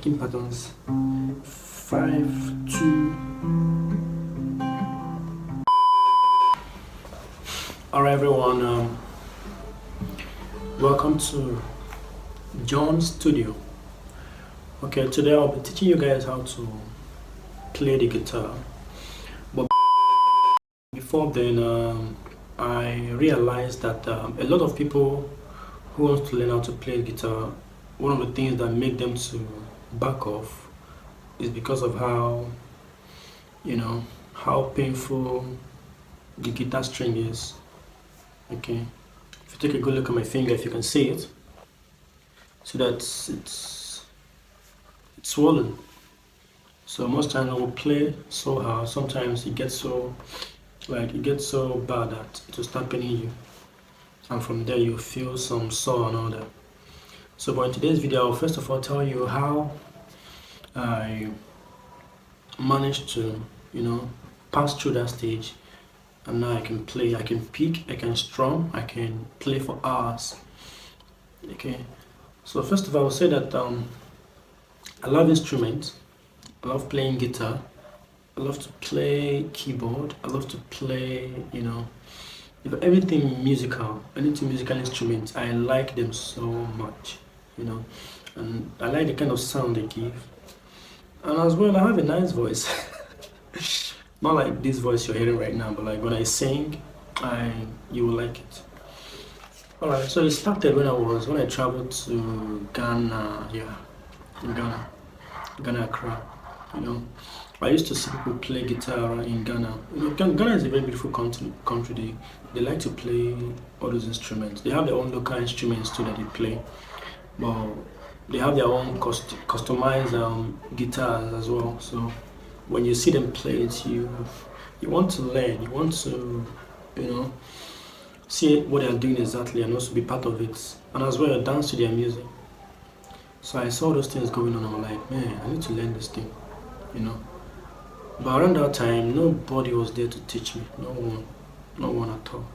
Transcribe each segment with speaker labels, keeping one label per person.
Speaker 1: picking patterns. 5, 2. Alright everyone, welcome to John's studio. Okay, today I'll be teaching you guys how to play the guitar. But before then, I realized that a lot of people who want to learn how to play guitar, one of the things that make them to back off is because of how painful the guitar string is. Okay, if you take a good look at my finger, if you can see it, so that it's swollen. So most times I will play so hard, sometimes it gets so bad that it will start paining you, and from there you feel some sore and all that. So but in today's video, I'll first of all tell you how I managed to pass through that stage, and now I can play, I can pick, I can strum, I can play for hours. Okay, so first of all, I will say that I love instruments. I love playing guitar. I love to play keyboard. I love to play, anything musical instruments. I like them so much, and I like the kind of sound they give. And as well, I have a nice voice. Not like this voice you're hearing right now, but like when I sing, you will like it. Alright, so it started when I traveled to Ghana, Ghana, Accra. I used to see people play guitar in Ghana. Ghana is a very beautiful country. They like to play all those instruments. They have their own local instruments too that they play, but they have their own customized guitars as well. So when you see them play it, you want to learn, you want to, see what they're doing exactly and also be part of it, and as well dance to their music. So I saw those things going on, I'm like, man, I need to learn this thing, But around that time, nobody was there to teach me, no one at all.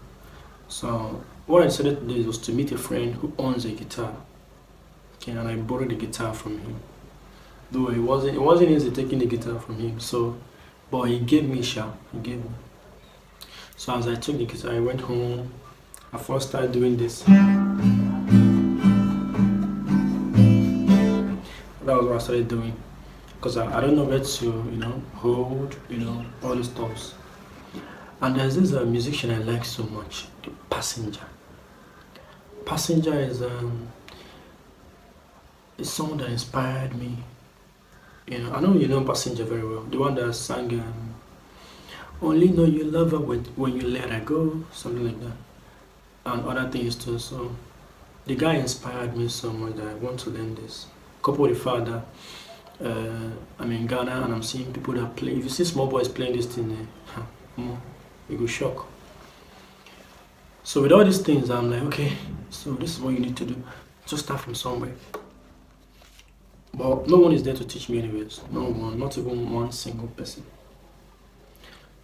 Speaker 1: So what I decided to do was to meet a friend who owns a guitar, okay, and I borrowed the guitar from him. Though it wasn't easy taking the guitar from him, but he gave me. So as I took the guitar, I went home. I first started doing this. That was what I started doing, because I don't know where to hold all the stops. And there's this musician I like so much, the Passenger. Passenger is someone that inspired me. I know you know Passenger very well. The one that sang Only Know You Love Her When You Let Her Go, something like that, and other things too. So the guy inspired me so much that I want to learn this. Coupled with the fact that I'm in Ghana and I'm seeing people that play. If you see small boys playing this thing, you go shock. So with all these things, I'm like, okay, so this is what you need to do. Just start from somewhere. But no one is there to teach me anyways. No one, not even one single person.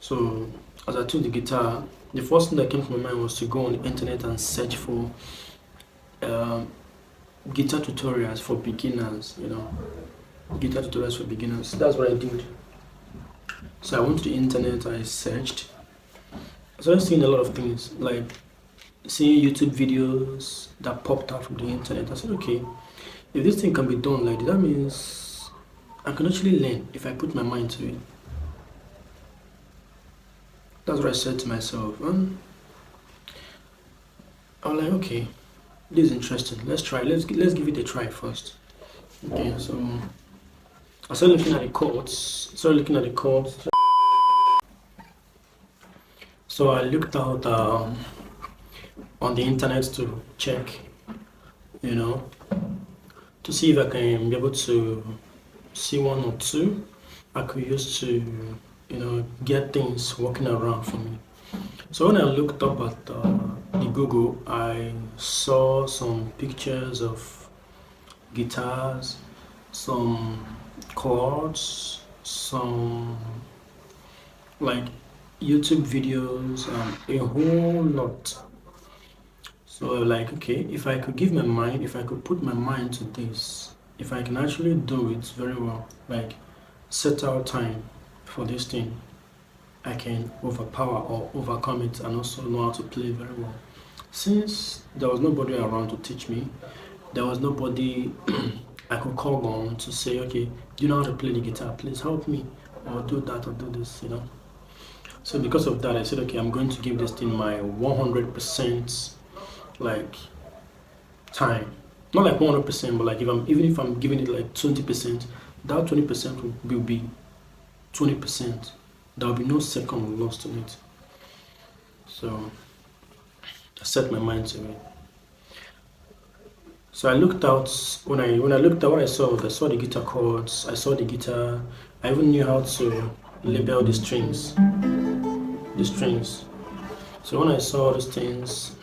Speaker 1: So as I took the guitar, the first thing that came to my mind was to go on the internet and search for guitar tutorials for beginners, Guitar tutorials for beginners. That's what I did. So I went to the internet, I searched. I started seeing a lot of things, like seeing YouTube videos that popped out from the internet. I said, okay, if this thing can be done like this, that means I can actually learn if I put my mind to it. That's what I said to myself. And I was like, okay, this is interesting. Let's try. Let's give it a try first. Okay, so I started looking at the chords. So I looked out on the internet to check, to see if I can be able to see one or two I could use to, get things working around for me. So when I looked up at the Google, I saw some pictures of guitars, some chords, some like YouTube videos, a whole lot. So like, okay, if I could put my mind to this, if I can actually do it very well, like set out time for this thing, I can overpower or overcome it and also know how to play very well. Since there was nobody around to teach me, there was nobody I could call on to say, okay, do you know how to play the guitar? Please help me, or do that, or do this. So because of that, I said, okay, I'm going to give this thing my 100% like time. Not like 100%, but like even if I'm giving it like 20%, that 20% will be 20%. There will be no second lost to it. So I set my mind to it. So I looked out when I looked at what I saw was I saw the guitar chords, I saw the guitar, I even knew how to label the strings. The strings. So when I saw these things,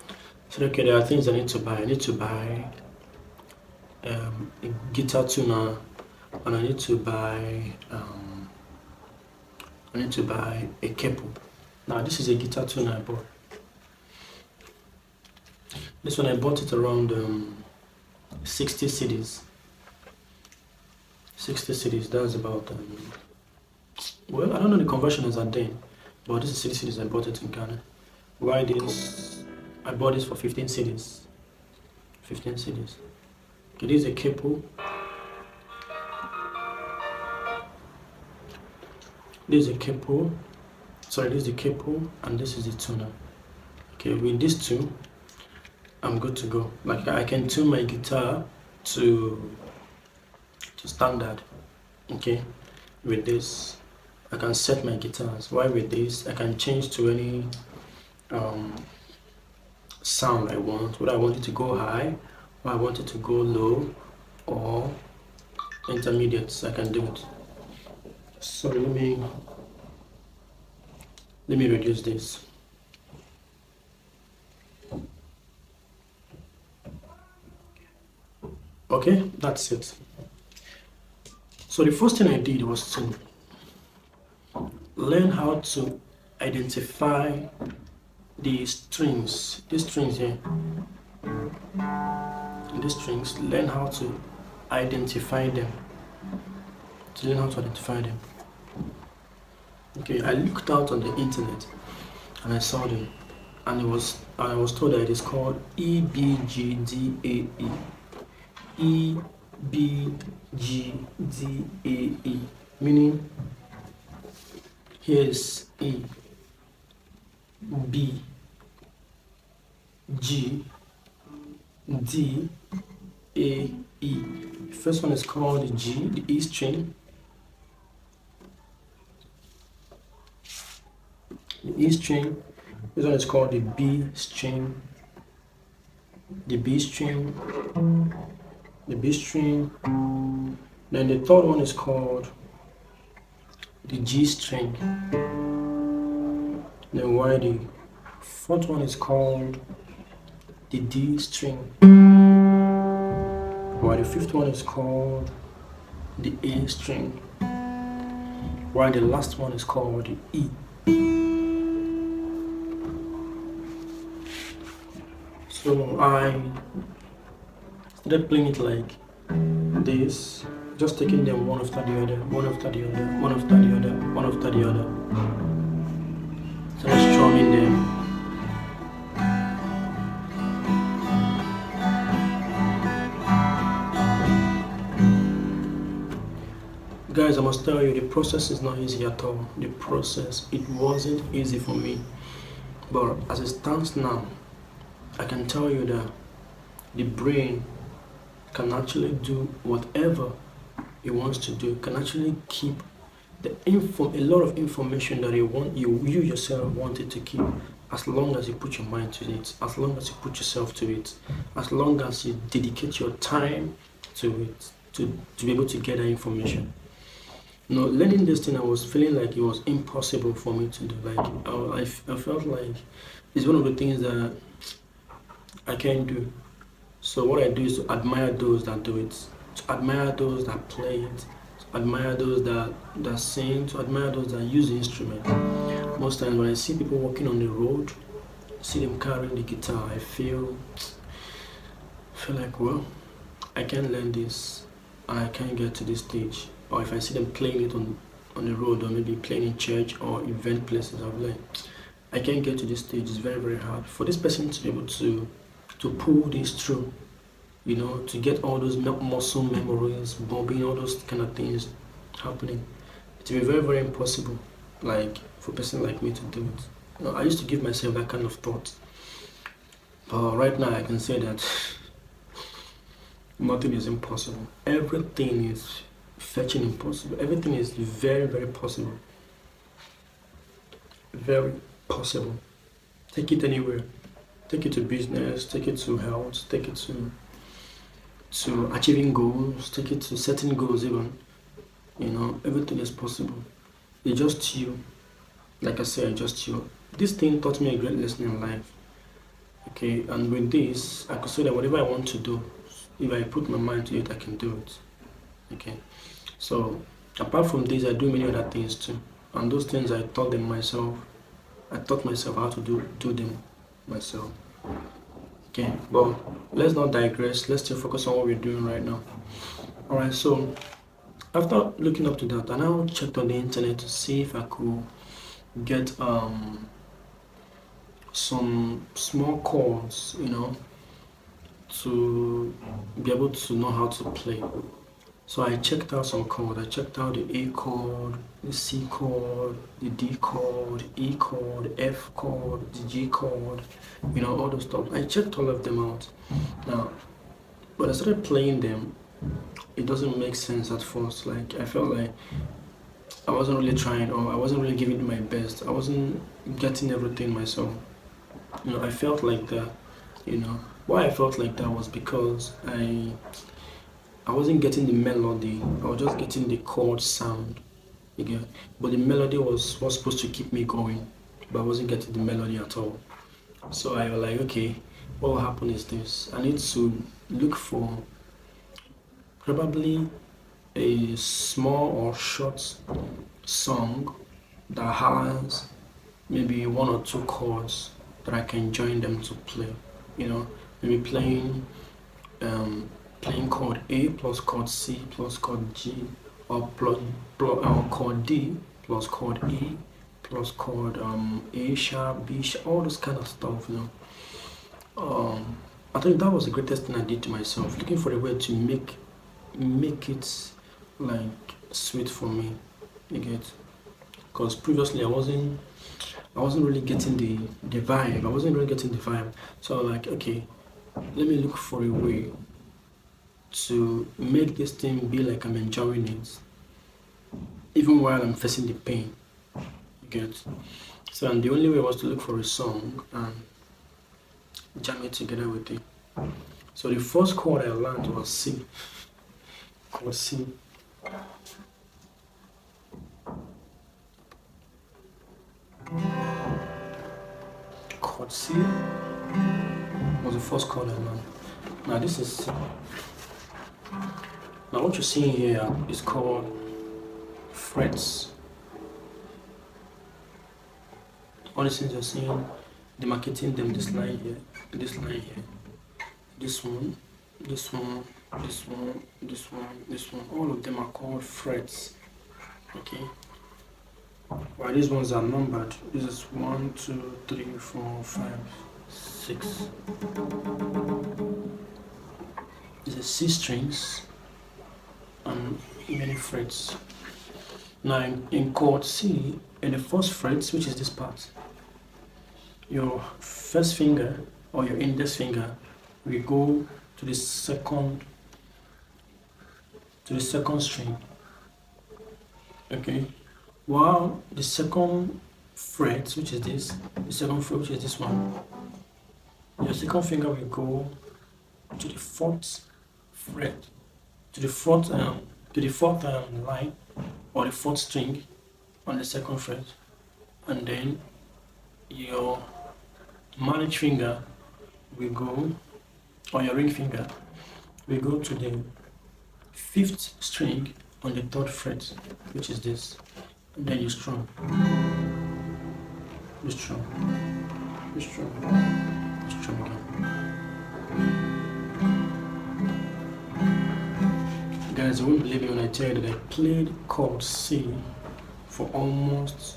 Speaker 1: I said, okay, there are things I need to buy. I need to buy a guitar tuner, and I need to buy a cable. Now this is a guitar tuner I bought. This one I bought it around 60 cedis. 60 cedis. That's about well, I don't know the conversion as a day, but this is 60 cedis. I bought it in Ghana. Why this? I bought this for 15 cedis. 15 cedis. Okay, this is a cable. This is a cable. Sorry, this is the cable, and this is the tuner. Okay, with these two, I'm good to go. Like I can tune my guitar to standard. Okay, with this, I can set my guitars. While with this, I can change to any sound I want. Whether I want it to go high, or I want it to go low, or intermediate. I can do it. So let me reduce this. Okay, that's it. So the first thing I did was to learn how to identify the strings. These strings here. These strings, learn how to identify them. Okay, I looked out on the internet and I saw them, and I was told that it is called EBGDAE. EBGDAE, meaning here's E, B, G, D, A, E. First one is called the G, the E string. The E string. This one is called the B string. The B string. The B string. Then the third one is called the G string. Then while the fourth one is called the D string. While the fifth one is called the A string. While the last one is called the E. So I started playing it like this, just taking them one after the other, one after the other, one after the other, one after the other. Started strumming them. Guys, I must tell you, the process is not easy at all. The process, it wasn't easy for me. But as it stands now, I can tell you that the brain can actually do whatever it wants to do, can actually keep a lot of information that you yourself wanted to keep, as long as you put your mind to it, as long as you put yourself to it, as long as you dedicate your time to it, to be able to get that information. Learning this thing, I was feeling like it was impossible for me to do. Like I felt like it's one of the things that I can't do. So what I do is to admire those that do it, to admire those that play it, to admire those that sing, to admire those that use the instrument. Most times when I see people walking on the road, see them carrying the guitar, I feel like, well, I can learn this, I can get to this stage. Or if I see them playing it on the road, or maybe playing in church or event places, I'll be like, I can't get to this stage. It's very, very hard for this person to be able to pull this through. To get all those muscle memories, bobbing, all those kind of things happening. It will be very, very impossible. Like for a person like me to do it. I used to give myself that kind of thought, but right now I can say that nothing is impossible. Everything is fetching impossible. Everything is very, very possible. Very possible. Take it anywhere. Take it to business, take it to health, take it to achieving goals, take it to setting goals even. Everything is possible. It's just you. Like I said, just you. This thing taught me a great lesson in life. Okay, and with this, I could say that whatever I want to do, if I put my mind to it, I can do it. Okay, so apart from this, I do many other things too, and those things I taught them myself. I taught myself how to do them myself. Okay, but let's not digress. Let's still focus on what we're doing right now. All right, so after looking up to that, I now checked on the internet to see if I could get some small chords, to be able to know how to play. So I checked out some chords. I checked out the A chord, the C chord, the D chord, E chord, F chord, the G chord, all those stuff. I checked all of them out. Now, when I started playing them, it doesn't make sense at first. Like I felt like I wasn't really trying, or I wasn't really giving it my best. I wasn't getting everything myself. I felt like that. Why I felt like that was because I wasn't getting the melody. I was just getting the chord sound. Again, but the melody was supposed to keep me going, but I wasn't getting the melody at all. So I was like, okay, what will happen is this. I need to look for probably a small or short song that has maybe one or two chords that I can join them to play. Maybe playing chord A plus chord C plus chord G, or chord D plus chord E plus chord A sharp, B sharp, all this kind of stuff. I think that was the greatest thing I did to myself, looking for a way to make it like sweet for me. You get? Because previously I wasn't really getting the vibe. I wasn't really getting the vibe. So I was like, okay, let me look for a way to make this thing be like I'm enjoying it, even while I'm facing the pain. You get? So, and the only way was to look for a song and jam it together with it. So the first chord I learned was C. Chord C. Chord C was the first chord I learned. Now this is C. Now what you're seeing here is called frets. All these things you're seeing, demarcating them, this line here, this line here, this one, this one, this one, this one, this one, all of them are called frets. Okay. While these ones are numbered, this is 1, 2, 3, 4, 5, 6. These are C strings and many frets. Now in chord C, in the first frets, which is this part, your first finger or your index finger will go to the second string. Okay. While the second fret, which is this, the second fret, which is this one, your second finger will go to the fourth fret, to the fourth line or the fourth string on the second fret, and then your marriage finger will go, or your ring finger will go to the fifth string on the third fret, which is this, and then you strum, you strum, you strum, you strum again. Guys, you won't believe me when I tell you that I played chord C for almost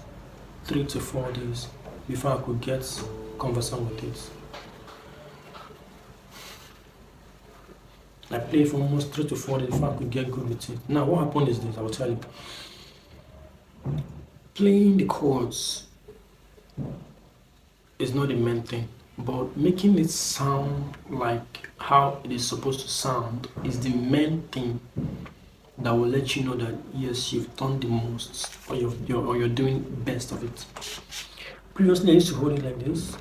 Speaker 1: 3 to 4 days before I could get conversant with it. I played for almost 3 to 4 days before I could get good with it. Now, what happened is this, I will tell you. Playing the chords is not the main thing, but making it sound like how it is supposed to sound is the main thing that will let you know that yes, you've done the most, or you're doing best of it. Previously, I used to hold it like this.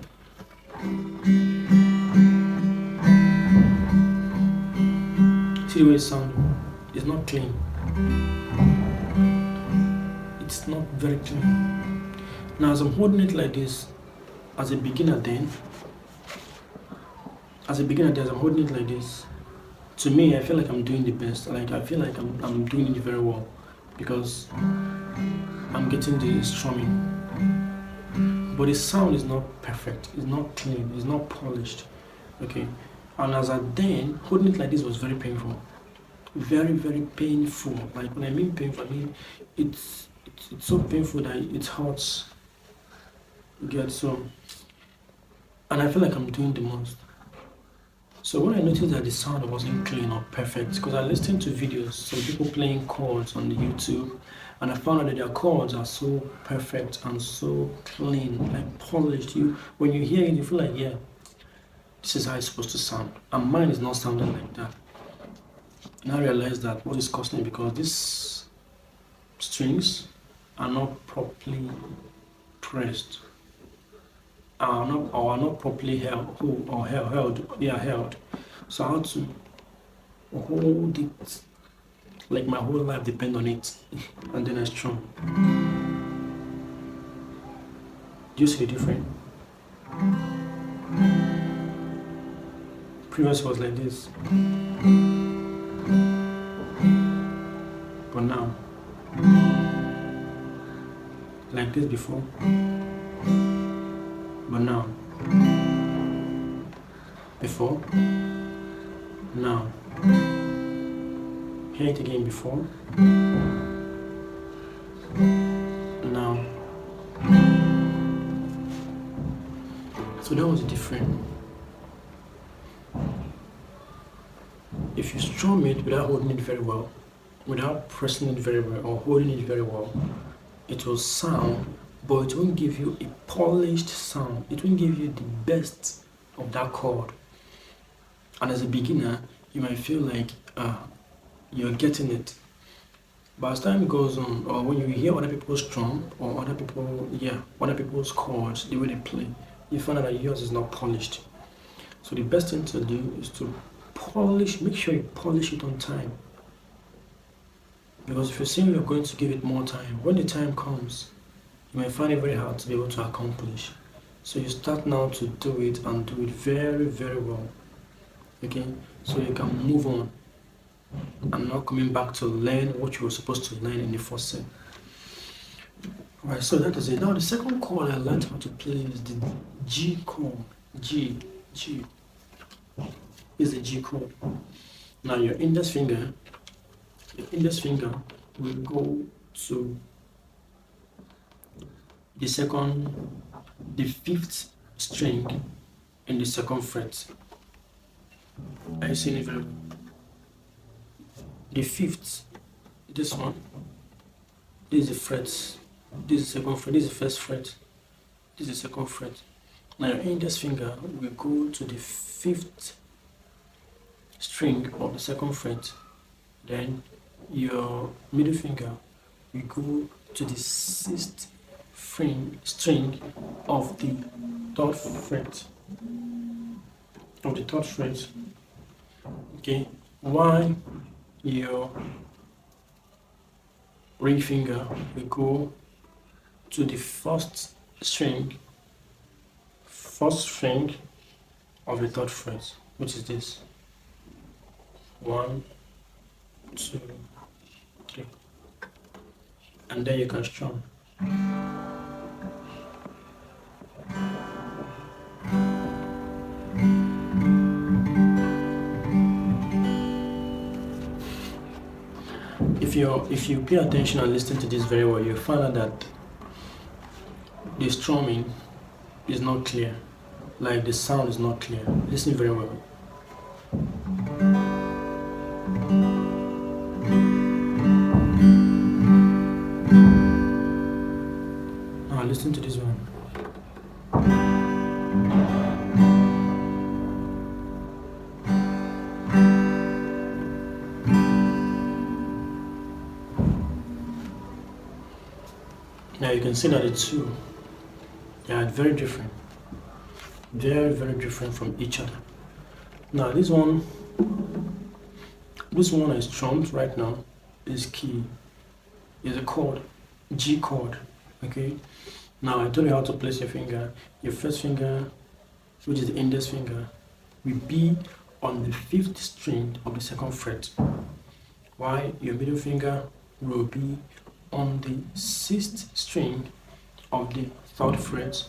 Speaker 1: See the way it sounds? It's not clean. It's not very clean. Now, as I'm holding it like this, as a beginner, as I'm holding it like this. To me, I feel like I'm doing the best. Like I feel like I'm doing it very well because I'm getting the strumming. But the sound is not perfect. It's not clean. It's not polished. Okay. And as I then holding it like this was very painful. Very, very painful. Like when I mean painful, I mean it's so painful that it hurts. You get so. And I feel like I'm doing the most. So when I noticed that the sound wasn't clean or perfect, because I listened to videos, some people playing chords on the YouTube, and I found out that their chords are so perfect and so clean, like polished. When you hear it, you feel like, yeah, this is how it's supposed to sound. And mine is not sounding like that. And I realized that what is costing me because these strings are not properly pressed. Are not properly held. They are held. So I had to hold it like my whole life depend on it, and then I strum. Do you see the difference? Previous was like this, but now like this before, but now before, now. Hear it again before, now. So that was different. If you strum it without holding it very well, without pressing it very well or holding it very well, it will sound, but it won't give you a polished sound. It won't give you the best of that chord. And as a beginner, you might feel like you're getting it. But as time goes on, or when you hear other people's strum or other people's chords, the way they play, you find out that yours is not polished. So the best thing to do is to make sure you polish it on time. Because if you're saying you're going to give it more time, when the time comes, you might find it very hard to be able to accomplish. So you start now to do it and do it very, very well. Okay, so you can move on and not coming back to learn what you were supposed to learn in the first set. Alright, so that is it. Now the second chord I learned how to play is the G chord. G is the G chord. Now your index finger will go to the fifth string in the second fret. Are you seeing it very well? The fifth, this one, this is the fret, this is the second fret, this is the first fret, this is the second fret. Now your index finger will go to the fifth string of the second fret, then your middle finger will go to the sixth string of the third fret. Okay, while your ring finger will go to the first string of the third fret, which is this. 1, 2, 3, and then you can strum. if you pay attention and listen to this very well, you find out that the strumming is not clear. Like the sound is not clear. Listen very well. Now listen to this one. Now you can see that it's two. They are very different. Very, very different from each other. Now this one is strummed right now, is key, is a chord, G chord. Okay. Now I told you how to place your finger. Your first finger, which is the index finger, will be on the 5th string of the 2nd fret, while your middle finger will be on the 6th string of the 3rd fret,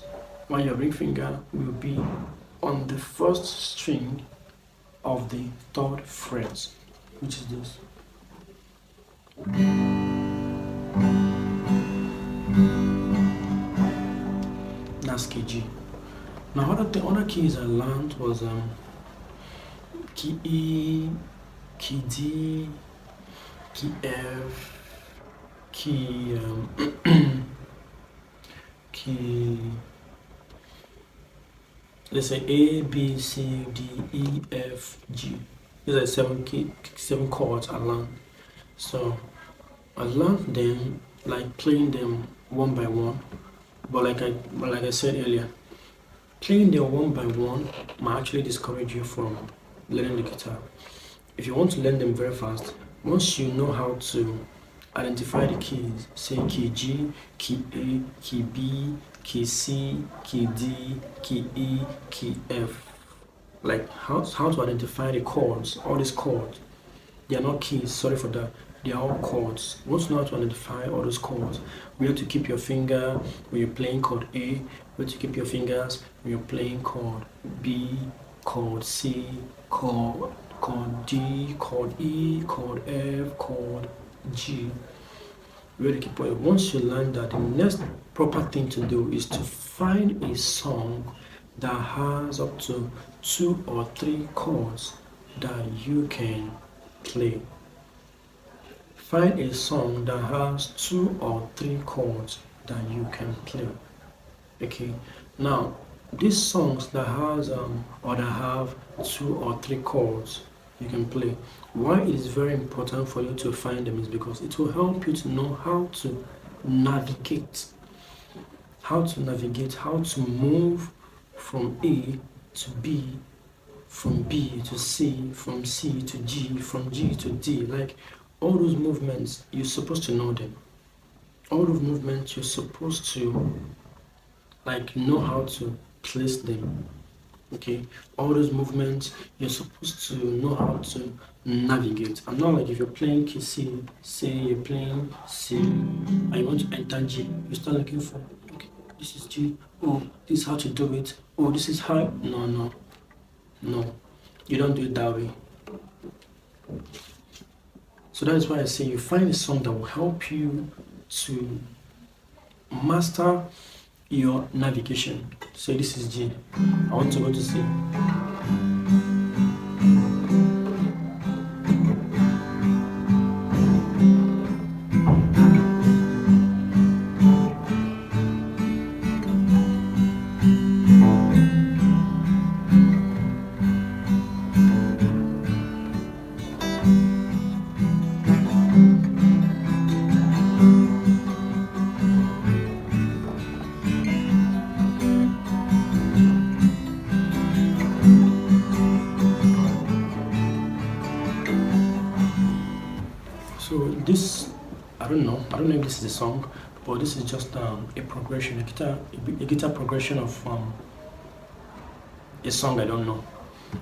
Speaker 1: while your ring finger will be on the 1st string of the 3rd fret, which is this. That's key G. Now other keys I learned was key E, key D, key F, key key, let's say A, B, C, D, E, F, G. These are 7 chords I learned. So I learned them like playing them one by one. But like I said earlier, playing them one by one might actually discourage you from learning the guitar. If you want to learn them very fast, once you know how to identify the keys, say key G, key A, key B, key C, key D, key E, key F. Like how to identify the chords, all these chords. They are not keys, sorry for that. They are all chords. Once you know how to identify all those chords, we have to keep your finger when you're playing chord A, we have to keep your fingers when you're playing chord B, chord C, chord D, chord E, chord F, chord G. Really keep it. Once you learn that, the next proper thing to do is to find a song that has up to 2 or 3 chords that you can play. Find a song that has 2 or 3 chords that you can play. Okay. Now, these songs that has or that have 2 or 3 chords you can play. Why it is very important for you to find them is because it will help you to know how to navigate, how to move from A to B, from B to C, from C to G, from G to D. Like all those movements, you're supposed to know them. All those movements, you're supposed to like know how to place them. Okay, all those movements, you're supposed to know how to navigate. And not like if you're playing key C, say you're playing C, and you want to enter G, you start looking for, okay, this is G, oh, this is how to do it, oh, this is how, no, you don't do it that way. So that is why I say you find a song that will help you to master your navigation. So this is G. I want to go to C. So this, I don't know if this is a song, but this is just a progression, a guitar progression of a song I don't know.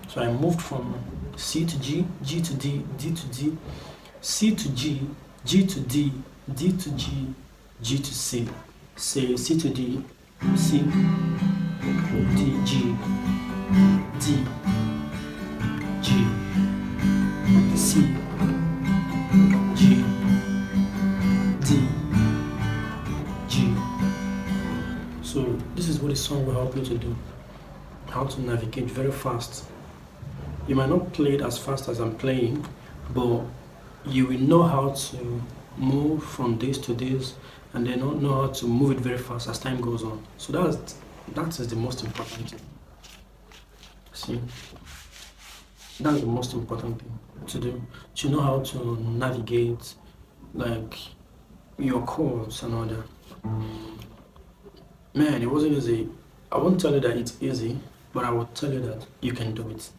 Speaker 1: So I moved from C to G, G to D, D to D, C to G, G to D, D to G, G to C. Say C to D, C, D, G, D, G, C, G, the song will help you to do, how to navigate very fast. You might not play it as fast as I'm playing, but you will know how to move from this to this, and then know how to move it very fast as time goes on. So that is the most important thing. See, that's the most important thing to do. To know how to navigate like your chords and all that. Man, it wasn't easy. I won't tell you that it's easy, but I will tell you that you can do it.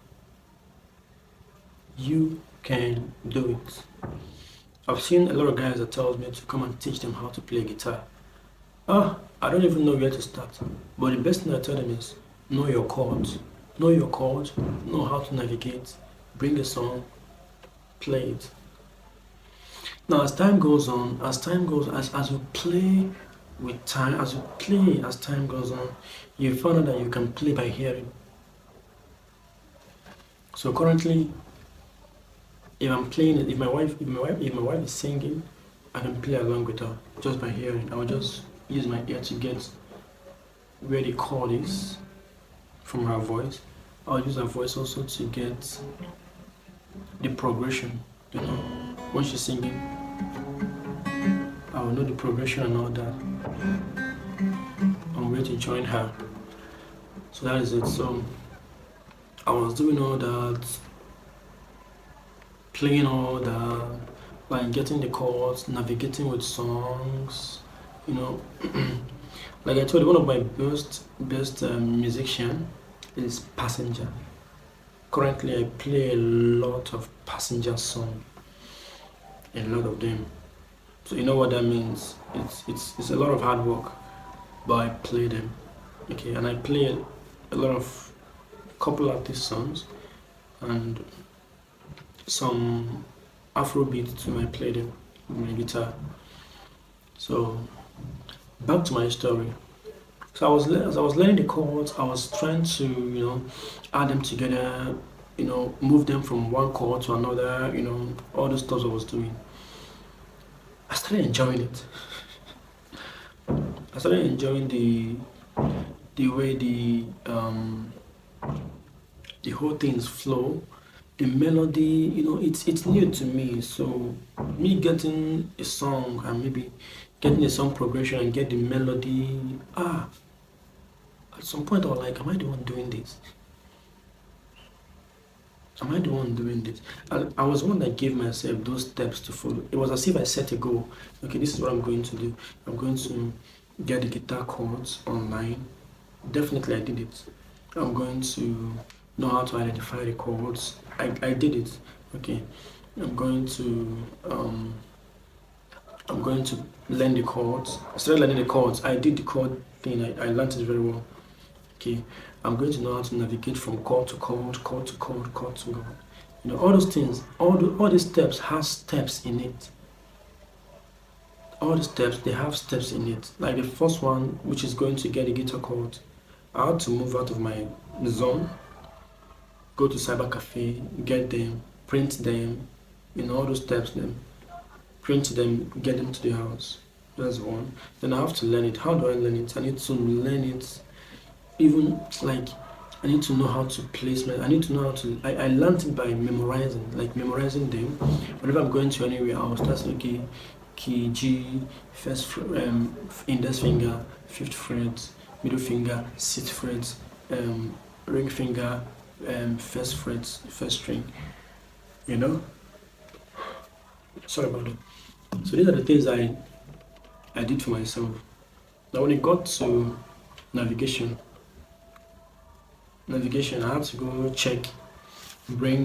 Speaker 1: You can do it. I've seen a lot of guys that tells me to come and teach them how to play guitar. I don't even know where to start. But the best thing I tell them is know your chords. Know your chords, know how to navigate, bring a song, play it. Now as time goes on, as you play with time, as you play as time goes on, you find out that you can play by hearing. So currently, if I'm playing it, if my wife is singing, I can play along with her just by hearing. I will just use my ear to get where the chord is from her voice. I'll use her voice also to get the progression. You know, when she's singing, I will know the progression and all that. I'm ready to join her. So that is it. So I was doing all that, playing all that, like getting the chords, navigating with songs, you know. Like I told you, one of my best musician is Passenger. Currently, I play a lot of Passenger songs, a lot of them. So you know what that means? It's a lot of hard work, but I play them. Okay, and I play a lot of couple artist songs and some Afrobeat too. I play them with my guitar. So back to my story. So as I was learning the chords, I was trying to add them together, move them from one chord to another, all the stuff I was doing. I started enjoying it. I started enjoying the way the whole things flow, the melody. It's new to me. So me getting a song and maybe getting a song progression and get the melody. At some point I was like, am I the one doing this? Am I the one doing this? I was one that gave myself those steps to follow. It was as if I set a goal. Okay, this is what I'm going to do. I'm going to get the guitar chords online. Definitely I did it. I'm going to know how to identify the chords. I did it. Okay. I'm going to um, I'm going to learn the chords. I started learning the chords. I did the chord thing. I learned it very well. Okay. I'm going to know how to navigate from chord to chord, chord to chord, chord to chord. All those things, all these steps has steps in it. All the steps, they have steps in it. Like the first one, which is going to get a guitar chord. I had to move out of my zone, go to cyber cafe, get them, print them, all those steps, then print them, get them to the house. That's one. Then I have to learn it. How do I learn it? I need to learn it. Even like I need to know how to placement. I need to know how to. I learned it by memorizing, like memorizing them. Whenever I'm going to anywhere, I'll start saying, okay, key G, index finger, fifth fret, middle finger, sixth fret, ring finger, first fret, first string. You know. Sorry about that. So these are the things I did for myself. Now when it got to navigation, I had to go check, bring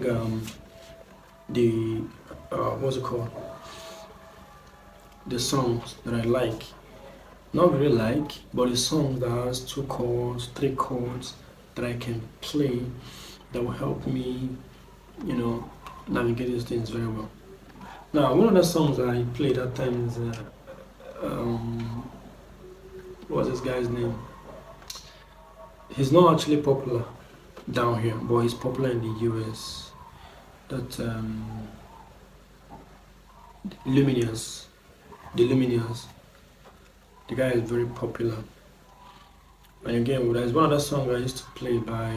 Speaker 1: the what's it called, the songs that I like. Not really like, but the song that has two chords, three chords that I can play that will help me, navigate these things very well. Now, one of the songs that I played that time is what was this guy's name? He's not actually popular down here, but he's popular in the US. That Luminous, the guy is very popular. And again, there's one other song I used to play by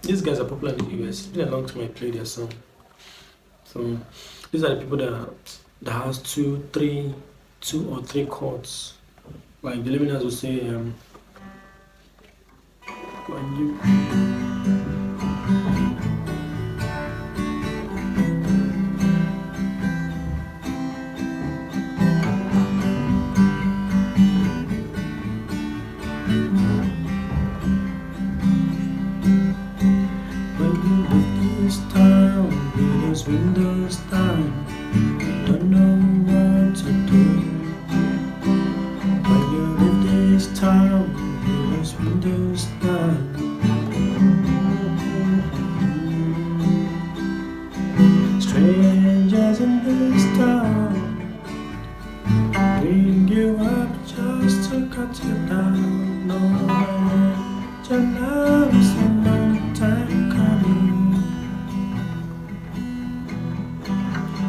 Speaker 1: these guys are popular in the US. It's been a long time I played their song. So these are the people that has two or three chords. Like the luminaries will say, when you leave this town with those windows down, you don't know what to do. When you leave this town with those windows down, strangers in this town bring you up just to cut you down. No way, your love is a long time coming.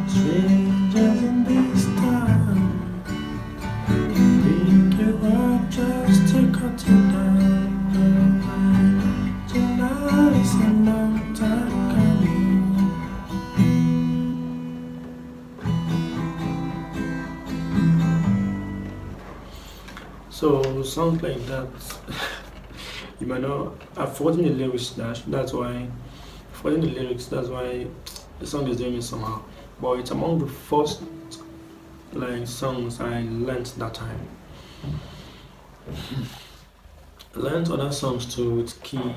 Speaker 1: Strangers in this town bring you up just to cut you down. No way, your love is a long time coming. So songs like that, you might know. I've forgotten the lyrics. That's why. Forgotten the lyrics. That's why the song is doing me somehow. But it's among the first like songs I learned that time. I learned other songs too with key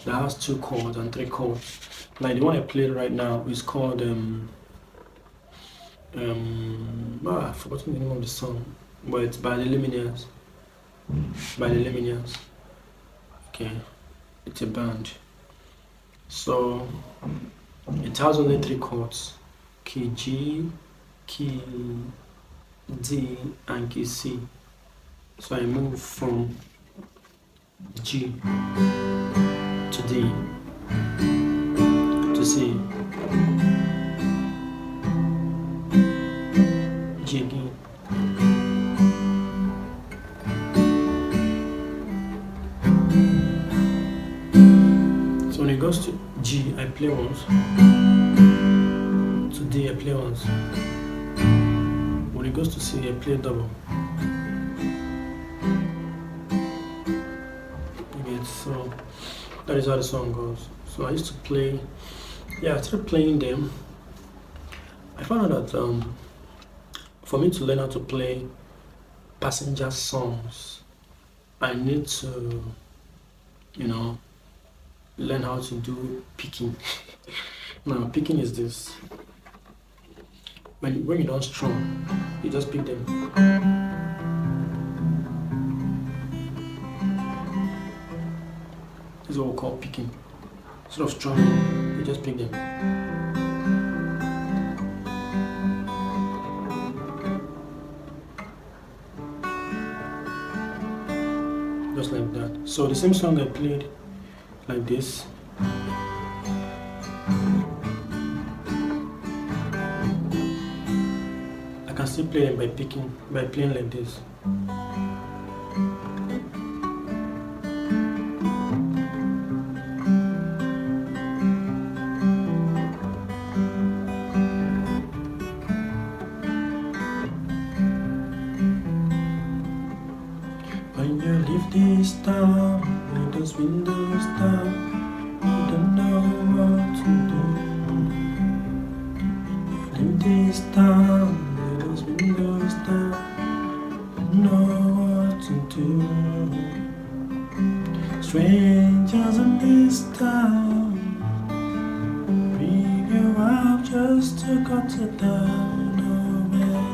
Speaker 1: that has two chords and three chords. Like the one I played right now is called I've forgotten the name of the song, but it's by the Lumineers. By the Lumineers. Okay, it's a band. So it has only three chords: key G, key D, and key C. So I move from G to D to C, G again. So when it goes to G, I play once. To D, I play once. When it goes to C, I play double. You get, so that is how the song goes. So I used to play, I started playing them. I found out that for me to learn how to play passenger songs, I need to, learn how to do picking. Now, picking is this. When you don't strum, you just pick them. This is what we call picking. Instead of strumming, you just pick them. Just like that. So the same song I played like this. I can still play them by playing like this. When you leave this town, with those windows down, you don't know what to do. Leave this town, with those windows down, you don't know what to do. Strangers in this town bring you up just to cut you down. Oh, man,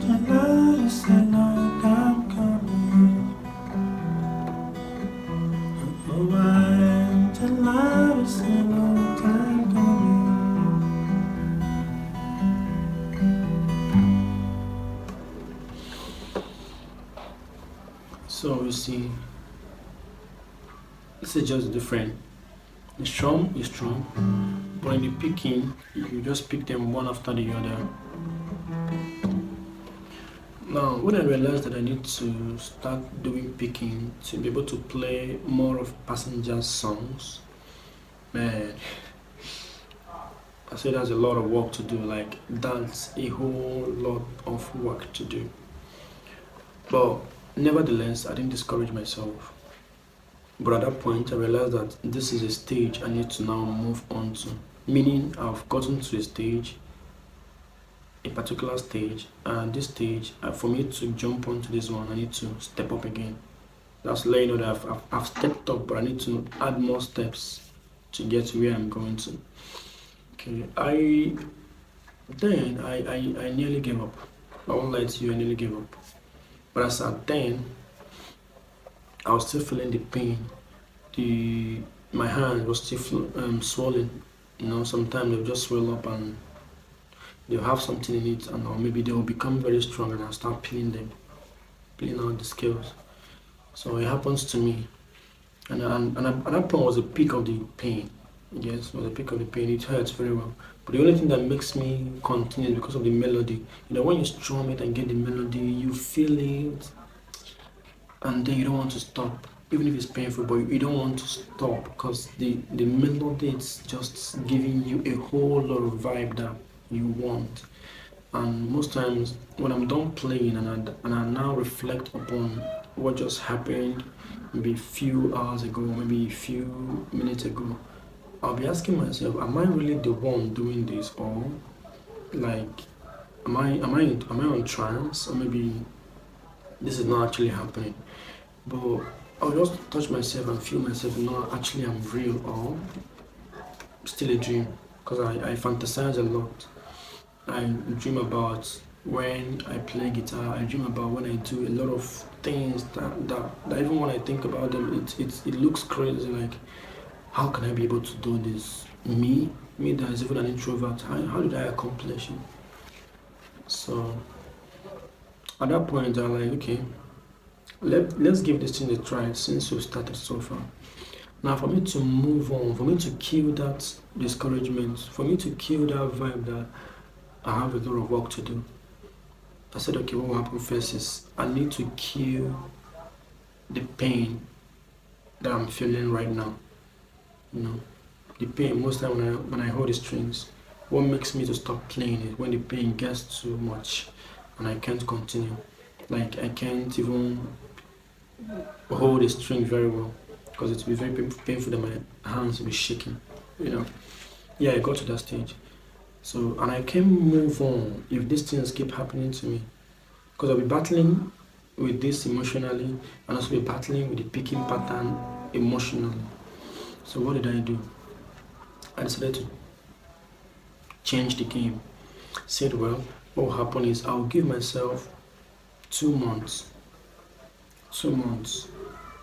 Speaker 1: your life is a long time coming. Oh, man, your life is a long time coming. So you see, this is just different. The strum is strong, but in the picking, you just pick them one after the other. Now, when I realized that I need to start doing picking to be able to play more of passenger songs, man, I say that's a lot of work to do. Like, that's a whole lot of work to do. But nevertheless, I didn't discourage myself. But at that point, I realized that this is a stage I need to now move on to. Meaning, I've gotten to a particular stage, and this stage, for me to jump onto this one, I need to step up again. That's letting you know that I've stepped up, but I need to add more steps to get to where I'm going to. Okay, I nearly gave up. I won't lie to you, I nearly gave up. But as at then, I was still feeling the pain. The My hand was still swollen. Sometimes they'll just swell up and they'll have something in it, and or maybe they will become very strong, and I'll start peeling them, peeling out the scales. So it happens to me, and at that point was the peak of the pain. Yes, it was the peak of the pain. It hurts very well. But the only thing that makes me continue is because of the melody. When you strum it and get the melody, you feel it, and then you don't want to stop. Even if it's painful, but you don't want to stop because the melody is just giving you a whole lot of vibe that you want. And most times when I'm done playing and I now reflect upon what just happened, maybe a few hours ago, maybe a few minutes ago, I'll be asking myself, am I really the one doing this, or like am I on trance, or maybe this is not actually happening? But I'll just touch myself and feel myself, no, actually I'm real, or still a dream, because I fantasize a lot. I dream about when I play guitar. I dream about when I do a lot of things that even when I think about them, it looks crazy. Like, how can I be able to do this? Me that is even an introvert. How did I accomplish it? So at that point, I'm like, okay, let's give this thing a try since we've started so far. Now, for me to move on, for me to kill that discouragement, for me to kill that vibe that I have a lot of work to do, I said, okay, what will happen first is I need to kill the pain that I'm feeling right now. The pain, most time when I hold the strings, what makes me to stop playing is when the pain gets too much and I can't continue. Like, I can't even hold the string very well because it will be very painful that my hands will be shaking. You know, yeah, I got to that stage. So, and I can't move on if these things keep happening to me because I'll be battling with this emotionally and also be battling with the picking pattern emotionally. So, what did I do? I decided to change the game. Said, well, what will happen is I'll give myself 2 months, 2 months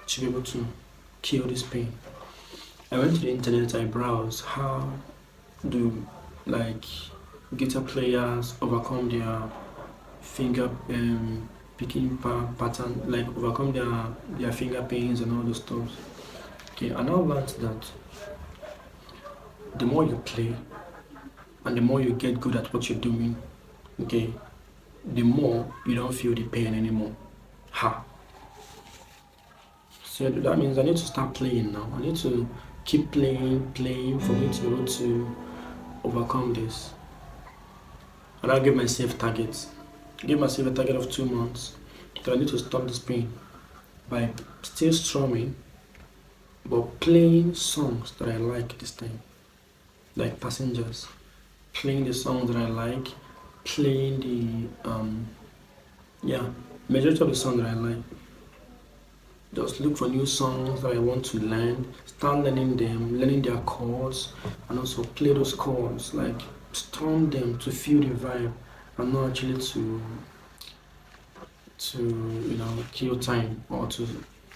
Speaker 1: to be able to kill this pain. I went to the internet, I browsed how do like guitar players overcome their finger picking pattern, like overcome their finger pains and all those stuff. Okay, I now learned that the more you play and the more you get good at what you're doing, okay, the more you don't feel the pain anymore. Ha! So that means I need to start playing now. I need to keep playing for me to be able to overcome this. And I give myself targets. Give myself a target of 2 months. So I need to stop this pain by still strumming, but playing songs that I like this time, like Passengers. Playing the songs that I like, playing the yeah, majority of the songs that I like. Just look for new songs that I want to learn, start learning them, learning their chords, and also play those chords, like strum them to feel the vibe and not actually to kill time or to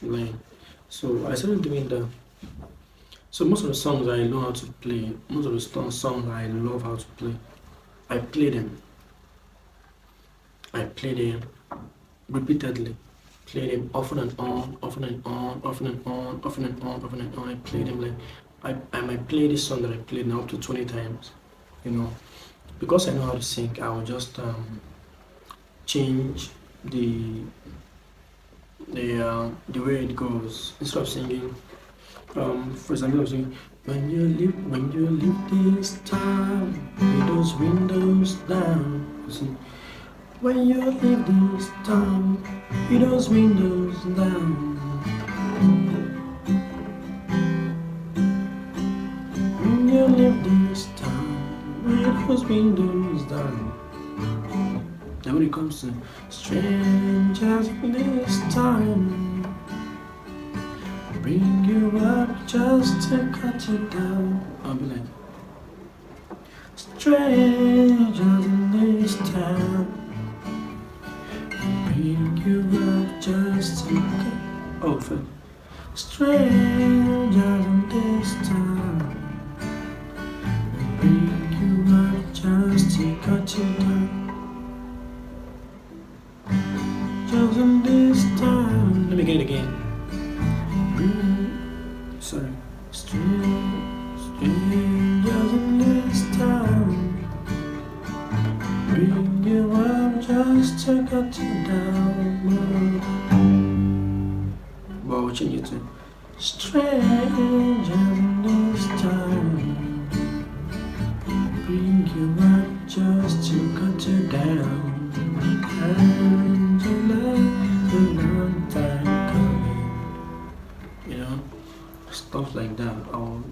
Speaker 1: learn. So I started doing that. So most of the songs I know how to play, most of the songs I love how to play, I play them. I play them repeatedly. Play them often and on, often and on, often and on, often and on, often and on. I play them like I might play this song that I played now up to 20 times. You know, because I know how to sing, I will just change the the way it goes. Instead of singing, for example, I'm singing, when you leave this town, with those windows down. When you leave this town, with those windows down. When you leave this town, with those windows down. Now when it comes to strangers in this time, bring you up just to cut you down. I'll be like, strangers in this town, bring you up just to cut. Oh, fun. Strangers in this town, bring you up just to cut you down. Just in this time. Let me get it again. Sorry. Strangers in this town, bring you up just to cut you down. But I'll change it to strangers in this town, bring you up just to cut you down. And you love a long time coming. You know, stuff like that. I'll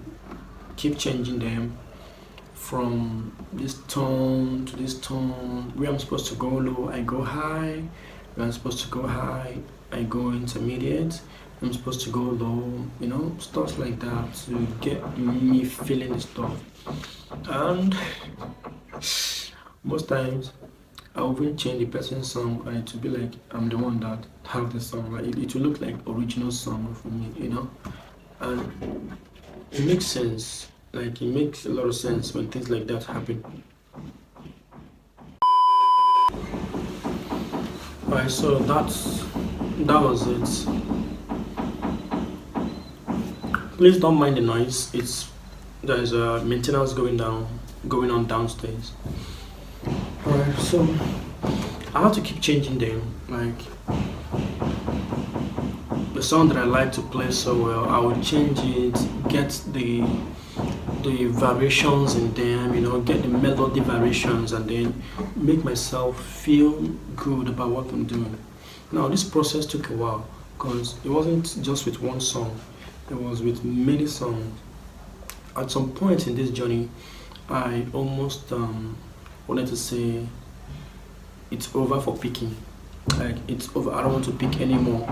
Speaker 1: keep changing them from this tone to this tone. Where I'm supposed to go low, I go high. Where I'm supposed to go high, I go intermediate. I'm supposed to go low, you know, stuff like that to get me feeling the stuff. And most times I will even change the person's song and it will be like I'm the one that have the song. Like it will look like original song for me, you know. And it makes sense. Like it makes a lot of sense when things like that happen. Alright, so that was it. Please don't mind the noise. There's a maintenance going on downstairs. Alright, so I have to keep changing them. Like the song that I like to play so well, I will change it, get the variations in them, you know, get the melody variations, and then make myself feel good about what I'm doing. Now this process took a while because it wasn't just with one song, it was with many songs. At some point in this journey, I almost wanted to say it's over for picking. Like it's over, I don't want to pick anymore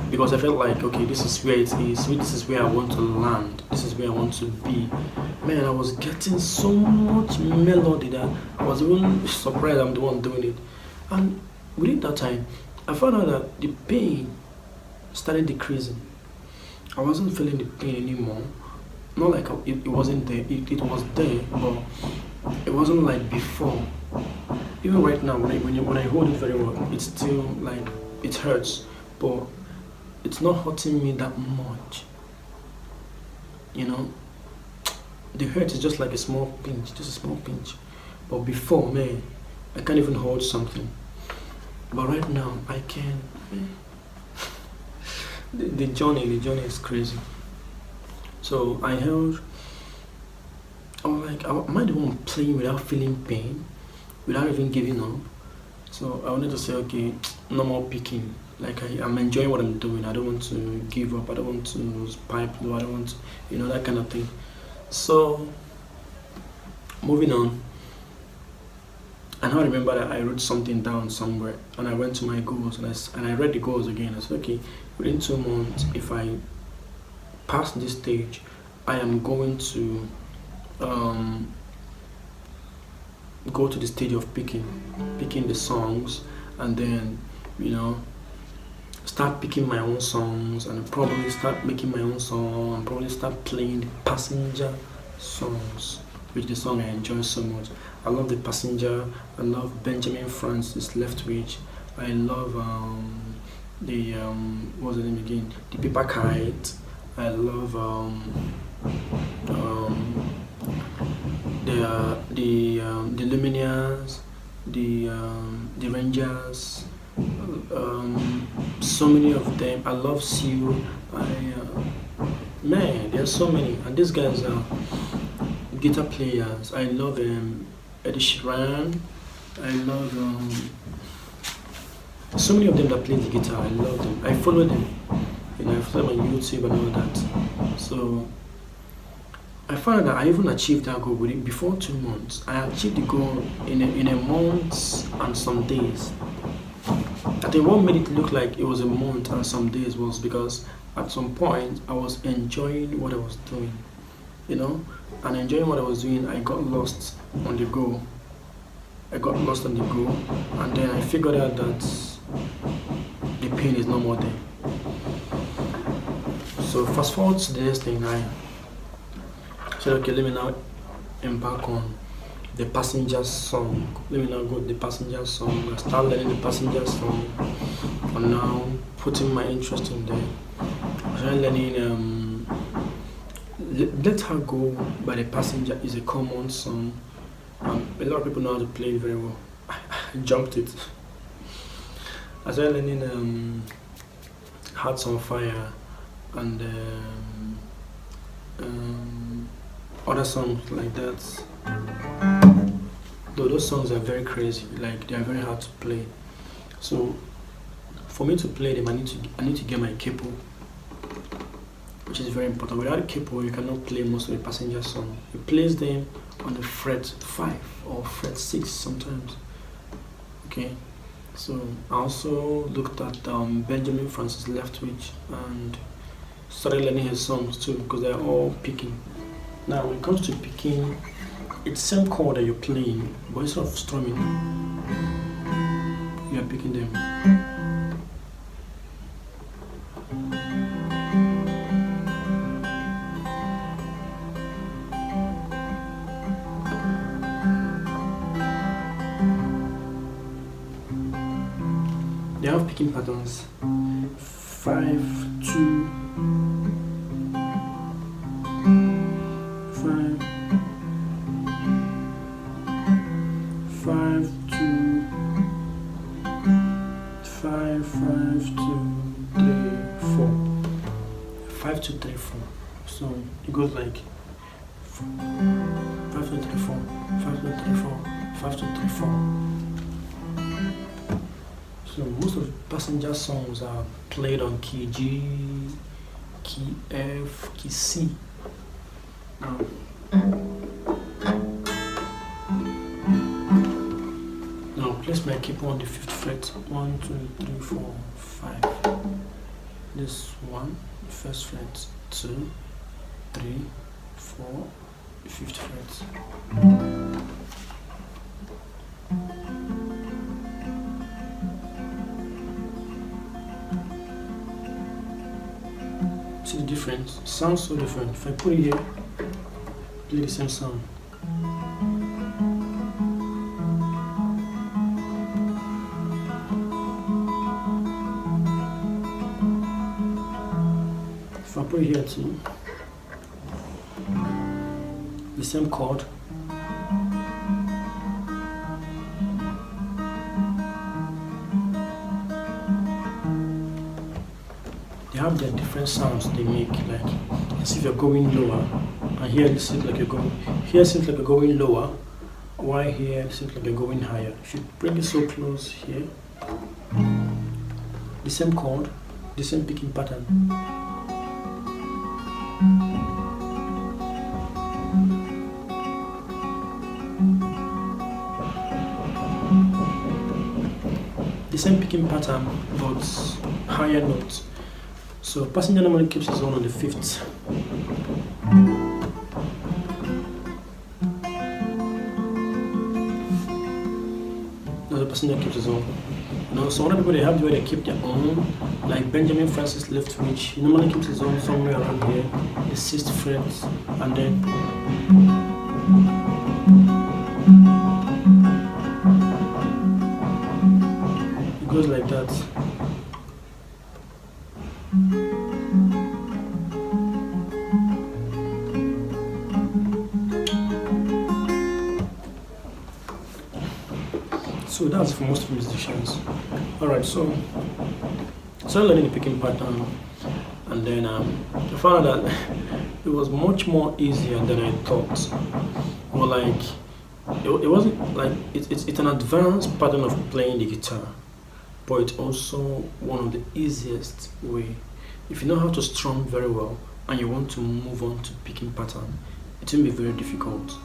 Speaker 1: because I felt like, okay, this is where it is, this is where I want to land, this is where I want to be. Man, I was getting so much melody that I was even surprised I'm the one doing it. And within that time, I found out that the pain started decreasing. I wasn't feeling the pain anymore. Not like it wasn't there, it was there, but it wasn't like before. Even right now, when I hold it very well, it's still like it hurts, but it's not hurting me that much. You know, the hurt is just like a small pinch, just a small pinch. But before, man, I can't even hold something. But right now, I can. The journey is crazy. So I was like, am I the one playing without feeling pain, without even giving up? So I wanted to say, okay, no more picking. Like I'm enjoying what I'm doing. I don't want to give up. I don't want to pipe low. I don't want to, you know, that kind of thing. So moving on. And I remember that I wrote something down somewhere, and I went to my goals, and I read the goals again. I said, okay, within 2 months, if I pass this stage, I am going to go to the stage of picking the songs, and then, you know, start picking my own songs, and probably start making my own song, and probably start playing the Passenger songs, which the song I enjoy so much. I love the Passenger. I love Benjamin Francis Left Witch. I love what's the name again? The Paper Kite. I love the Lumineers, the Rangers, So many of them. I love Seal. Man, there's so many, and these guys are guitar players. I love Eddie Sheeran. I love so many of them that play the guitar. I love them. I follow them. I follow them on YouTube and all that. So I found that I even achieved that goal within before 2 months. I achieved the goal in a month and some days. I think what made it look like it was a month and some days was because at some point I was enjoying what I was doing, you know, and enjoying what I was doing. I got lost on the go. I got lost on the go, and then I figured out that the pain is no more there. So fast forward to the next thing, I said, okay, let me now embark on the passenger song. Let me now go to the passenger song. I start learning the passenger song, and now putting my interest in there. I started learning Let Her Go by the Passenger is a common song. A lot of people know how to play it very well. I jumped it. I started learning Hearts on Fire and other songs like that. Though those songs are very crazy, like they are very hard to play. So for me to play them, I need to get my capo, which is very important. Without a capo, you cannot play most of the passenger song. You plays them on the fret 5 or fret 6 sometimes. Okay, so I also looked at Benjamin Francis Leftwich and started learning his songs too, because they're all picking. Now when it comes to picking, it's the same chord that you're playing, but instead of strumming, you are picking them. They have picking patterns. 5, 2, 5, 5, 2, 5, 5, 2, 3, 4. 5, 2, 3, 4. So it goes like 5, 2, 3, 4, 5, 2, 3, 4, 5, 2, 3, 4. So most of the passenger songs are played on key G, key F, key C. Now place my capo on the 5th fret. 1, 2, 3, 4, 5. This one, 1st fret. 2, 3, 4, 5th fret. See the difference? It sounds so different. If I put it here, play the same sound. If I put it here too, the same chord. They have their different sounds they make, like as if you're going lower, and here it seems like you're going, here it seems like you're going lower, while here it seems like you're going higher. If you bring it so close here, the same chord, the same picking pattern. The same picking pattern, but higher notes. So passenger normally keeps his own on the 5th. Now the passenger keeps his own. Now some other people, they have the way they keep their own. Like Benjamin Francis Leftwich, he normally keeps his own somewhere around here, the 6th fret, and then it goes like that. So that's for most musicians. All right, so I started learning the picking pattern, and then I found out that it was much more easier than I thought. Well, like it wasn't like it's an advanced pattern of playing the guitar, but it's also one of the easiest way. If you know how to strum very well and you want to move on to picking pattern, it will be very difficult.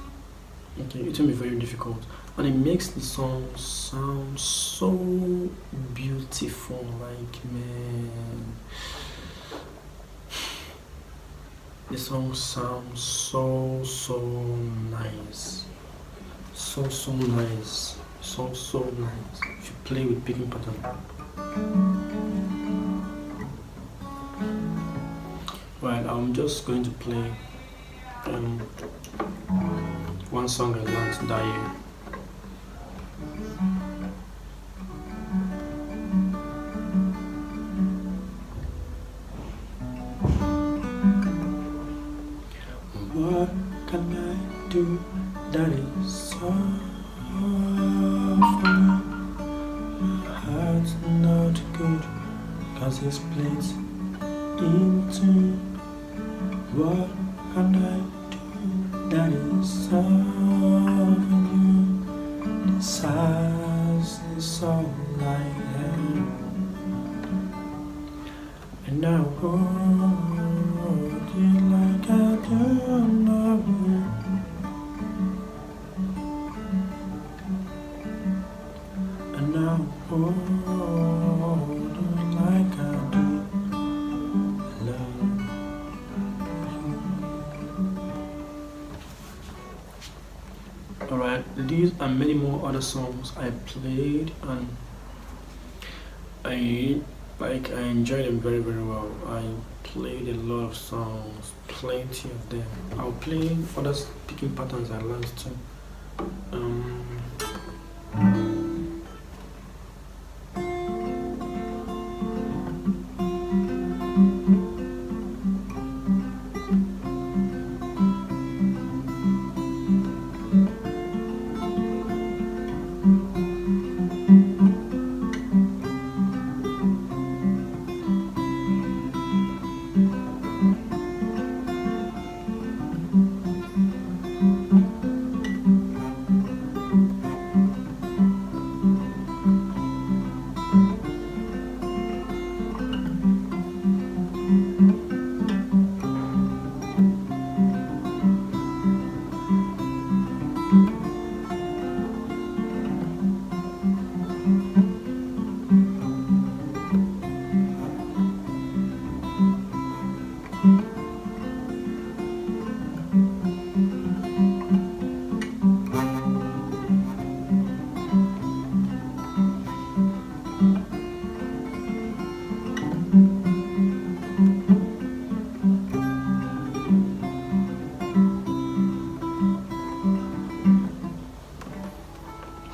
Speaker 1: Okay, it will be very difficult, and it makes the song sound so beautiful. Like man, the song sounds so nice, so nice, so nice. If you play with picking pattern. Right, I'm just going to play um, one song I learned that year. What can I do that is soft? My heart's not good, cause it's split into. What can I do that is serving you? The size is all I have, and I hold you like I do love you. And I hold you like I do love. Alright, these and many more other songs I played, and I enjoyed them very well. I played a lot of songs, plenty of them. I'll play other picking patterns I learned too.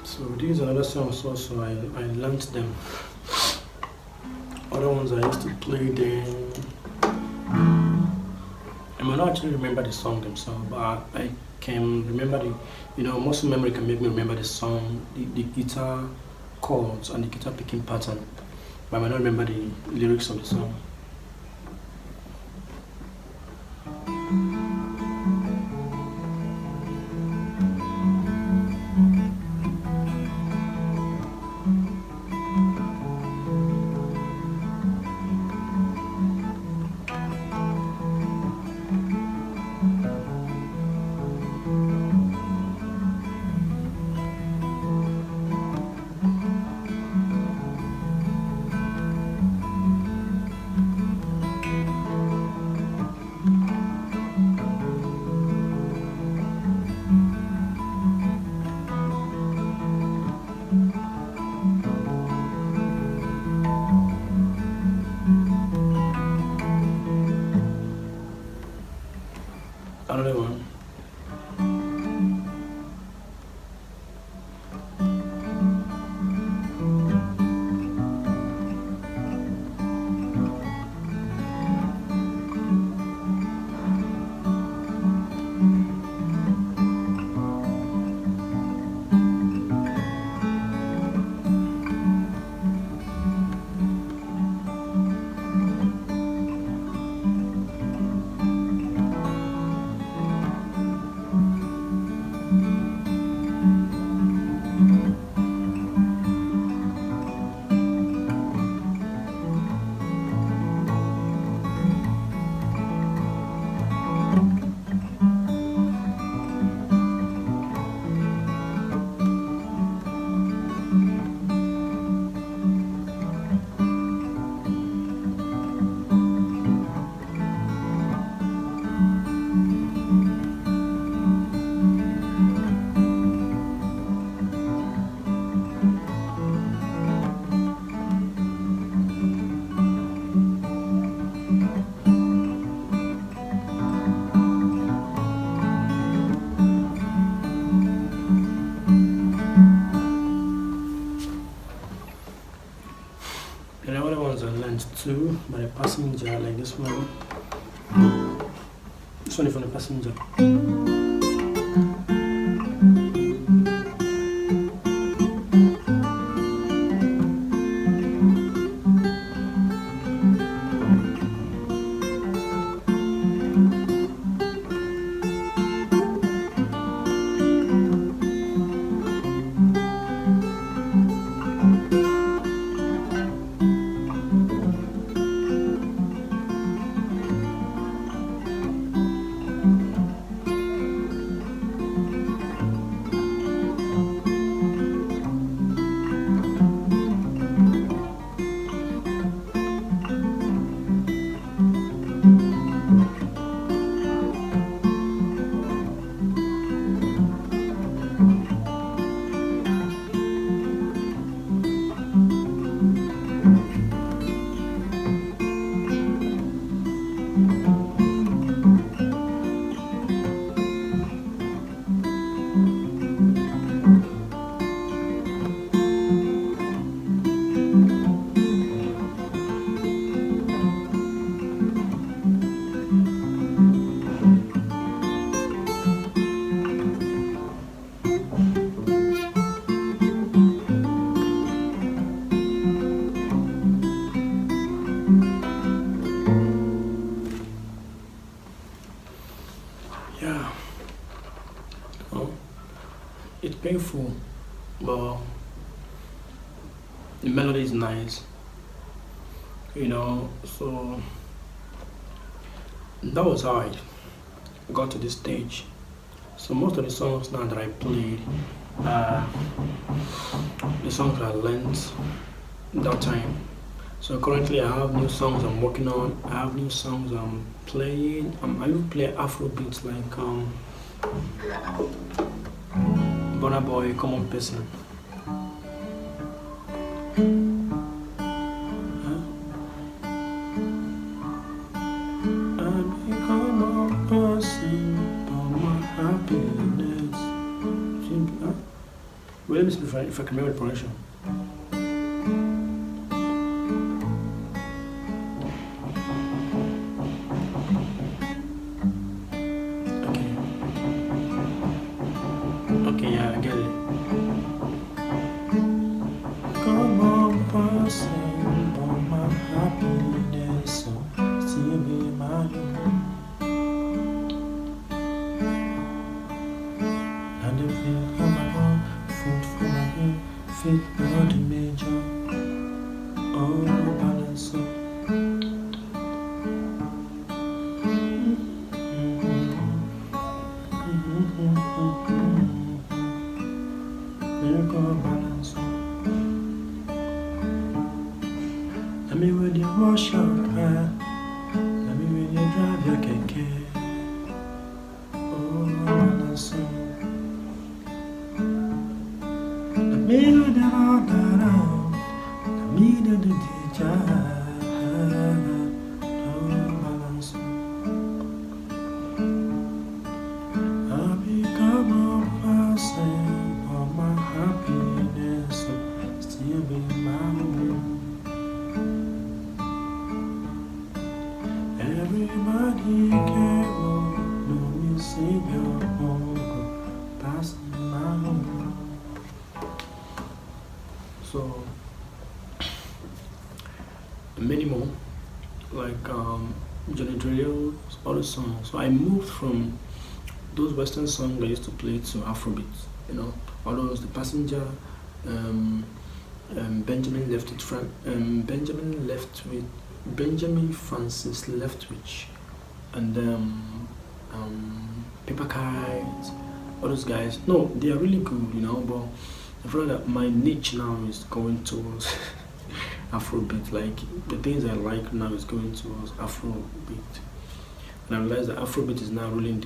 Speaker 1: So these are other songs also I learned them. Other ones I used to play them. I might not actually remember the song themselves, but I can remember muscle memory can make me remember the song, the guitar chords and the guitar picking pattern, but I might not remember the lyrics of the song. And the other ones are learned too by the passenger, like this one. This one is from the passenger. Yeah. Oh, it's painful, but the melody is nice, So that was how I got to this stage. So most of the songs now that I played, uh, the songs that I learned that time. So currently I have new songs I'm working on. I have new songs I'm playing. I will play Afro beats like Burna Boy, Common Person. Huh? I become a person for my happiness. Huh? Well, let me see if I can remember the progression. Okay, yeah, I get it. Come on, person, for my happiness, so still be my own. And if you come along, food for my meal, fit not the major, oh, balance up. Balance up. Let me with you wash your car. Let me with you drive your keke. Oh, balance up. Let me with you all around. Let me do the DJ. Oh, balance up. I become a person for my happiness, so still be my own. Everybody can know me sing your own, passing my own. So many more, like Johnny Drill's other songs. So I moved from those Western songs I used to play to Afrobeats, all those The Passenger, um, Benjamin left with Benjamin Francis Leftwich, and Paper Kites, all those guys. No, they are really good, but I feel that my niche now is going towards Afrobeat. Like the things I like now is going towards Afrobeat, and I realize that Afrobeat is now ruling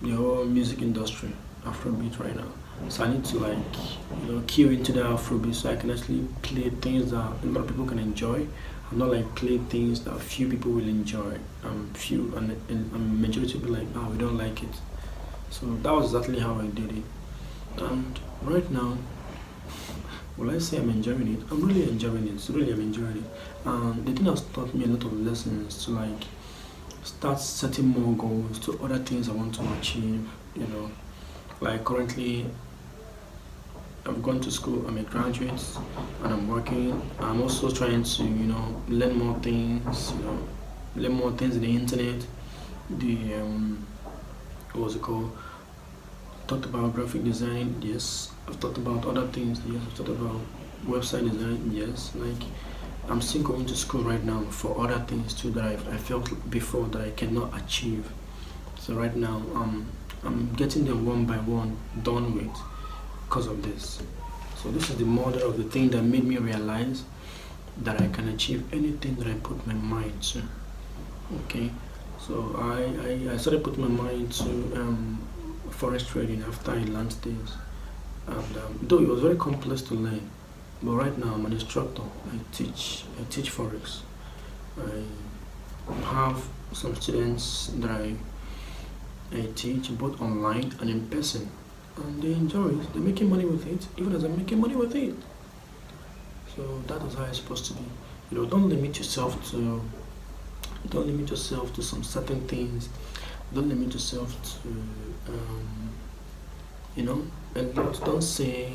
Speaker 1: the whole music industry, Afrobeat right now. So I need to key into the Afrobeat so I can actually play things that a lot of people can enjoy. I'm not like play things that few people will enjoy. Few and majority will be like, we don't like it. So that was exactly how I did it. And right now, Will I say I'm enjoying it? I'm really enjoying it. Really, I'm enjoying it. And the thing has taught me a lot of lessons to like start setting more goals to other things I want to achieve. You know, like currently I've gone to school. I'm a graduate, and I'm working. I'm also trying to learn more things. Learn more things in the internet. The what was it called? Talked about graphic design, yes. I've talked about other things, yes. I've talked about website design, yes. Like I'm still going to school right now for other things too that I felt before that I cannot achieve. So right now I'm getting them one by one done with because of this. So this is the model of the thing that made me realize that I can achieve anything that I put my mind to. Okay. So I started putting my mind to forest trading after I learned this. And though it was very complex to learn, but right now I'm an instructor. I teach forex. I have some students that I teach both online and in person, and they enjoy it. They're making money with it, even as I'm making money with it. So that is how it's supposed to be. Don't limit yourself to some certain things. Don't limit yourself to you know and don't say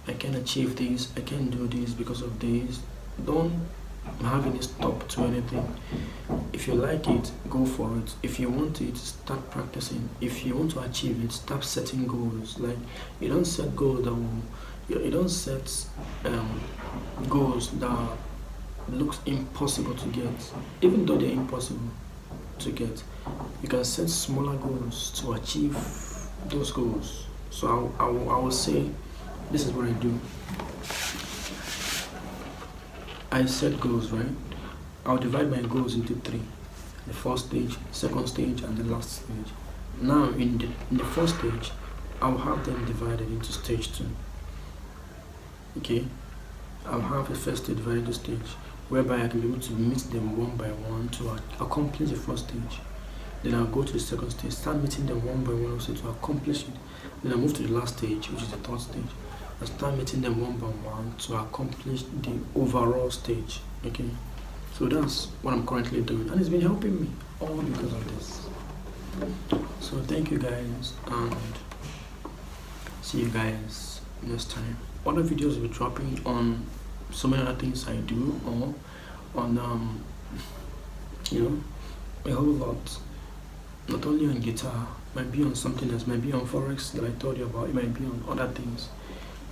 Speaker 1: I can achieve this, I can do this because of this. Don't have any stop to anything. If you like it, go for it. If you want it, start practicing. If you want to achieve it, start setting goals. Like you don't set goals that will you don't set goals that looks impossible to get, even though they're impossible to get. You can set smaller goals to achieve those goals. So I will say this is what I do. I set goals, right? I'll divide my goals into three: the first stage, second stage, and the last stage. Now, in the first stage, I'll have them divided into stage two. Okay, I'll have the first stage divided into stage, whereby I can be able to meet them one by one to accomplish the first stage. Then I'll go to the second stage, start meeting them one by one also to accomplish it. Then I move to the last stage, which is the third stage. I start meeting them one by one to accomplish the overall stage. Okay, so that's what I'm currently doing, and it's been helping me all because of this. So thank you guys, and see you guys next time. Other videos will be dropping on so many other things I do, or on you know a whole lot. Not only on guitar, might be on something else, might be on forex that I told you about, it might be on other things.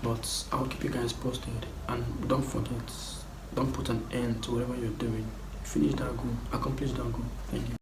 Speaker 1: But I'll keep you guys posted, and don't forget, don't put an end to whatever you're doing. Finish that goal, accomplish that goal. Thank you.